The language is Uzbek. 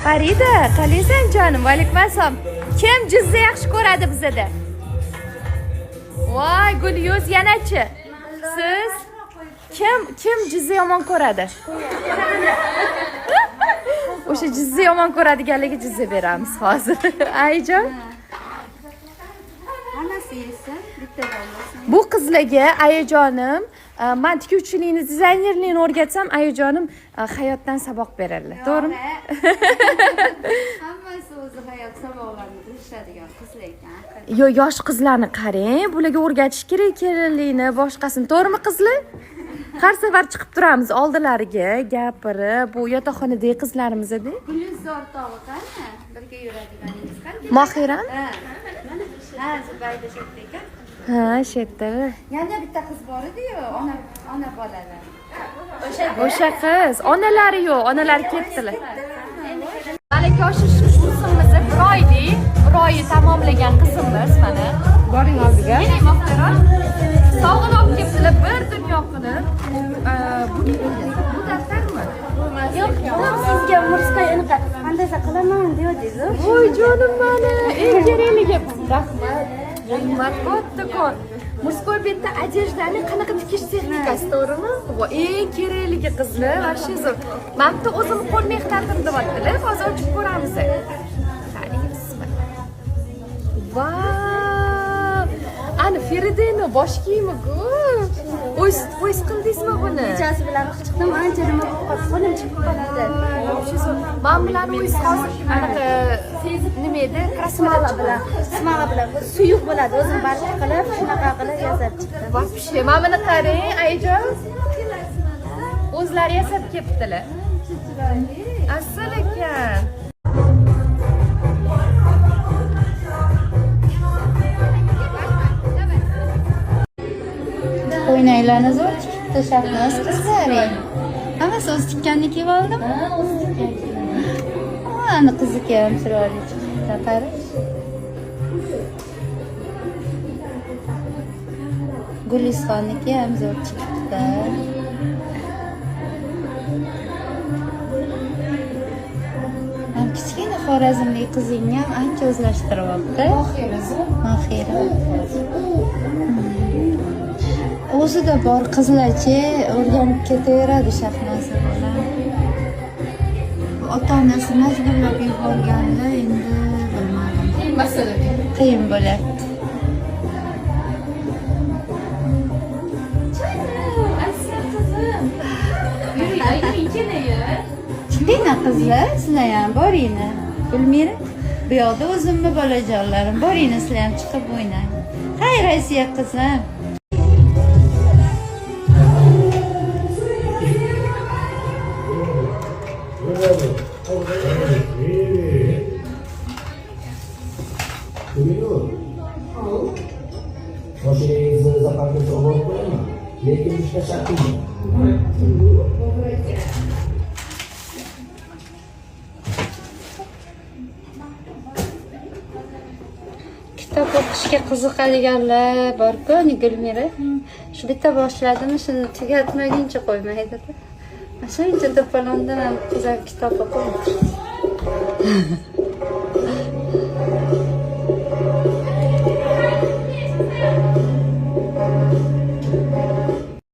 Farida, qalaysan jonim? Va alaykum assalom. Kim jizni yaxshi ko'radi bizada? Voy, Gulyuz yanachi. Siz kim jizni yomon ko'radi? O'sha jizni yomon ko'radiganlarga jizni beramiz hozir. Ayjon. Hammasi esa bitta bo'lsin. Bu qizlarga ayajonim, men tikuvchilikni, dizaynerlikni o'rgatsam, ayajonim hayotdan saboq beradilar. To'g'rimi? Hammasi o'zi hayot saboqlarini bilishadigan qizlar ekan. Yo, yosh qizlarni qarang, bularga o'rgatish kerak kelinlikni, boshqasini. To'g'rimi qizlar? Har safar chiqib turamiz oldilariga, gapirib, bu yotoqxonadagi qizlarimiz edi. Gulyuz o'rtog'i qani? Birga yuradiganingiz qani? Mohiram? Ha, Zubayda shetda ekan. Ha, shetda. Yana bitta qiz bor edi-yu, ona bolalar. O'sha qiz, onalari yo'q, onalari ketdilar. Malaka oshirish kursimizni bir oyni tamomlagan qizimiz mana. Boring oldiga. Keling, Mohiram. Sovg'a olib kelibdilar bir dunyo qilib. Bu daftarmi? Yo'q, sizga murskay anaqa qandaysa qilaman deyotdingiz. Voy jonim mani, eng kerakligi. Rahmat. Rahmat katta-katta. Murskoy betda odejdani qanaqa tikish texnikasi, to'g'rimi? Va eng kerakligi qizlar, вообще zo'r. Men bitta o'zim qo'l mehnatim deyaptilar, hozir ochib ko'ramiz. Vau! Ana Feridayni bosh kiyimi-ku. O'z qildingizmi buni? Kechasi bilan chiqdim, ancha nima bo'lib qoldi, qo'lim chiqib qoladi. Men bularni o'z hozir anaqa nima edi? Krasmala bilan suyuq bo'ladi, o'zim barcha qilib, shunaqa qilib yasab chiqdim. Вообще, mana buni qarang, ayajon. O'zlari yasab kelibdilar. Asal ekan. O'ynaylarni zo'r chiqibdi, Shahnoz qizlaring. Hammasi o'z tikkanini kiyib oldim. Ana qiziga ham chiroyli chiqibdi, qarash. Gulisxonniki ham zo'r chiqibdi. Kichkina xorazmlik qizingni ham ancha o'zlashtiryapti. Mohira. O'zida bor qizlarcha o'rganib ketaveradi Shahnoz bilan. Ota-onasi majburlab yuborganda endi bilmadim. Qiyin bo'ladi. Kichkina qizlar, sizlar ham boringlar. Gulmira, bu yoqda o'zimni bolajonlarim, boringlar sizlar ham chiqib o'ynang. Xayr, Asiya qizim. Mashinangizni zaharga olib qo'yaman, lekin ishlashadi. Kitob o'qishga qiziqadiganlar bor-ku, Gulmira. Shu bitta boshladimi, shuni tugatmaguncha qo'ymaydi-da. Shuncha to'polondan ham qizlar kitob o'qiydi.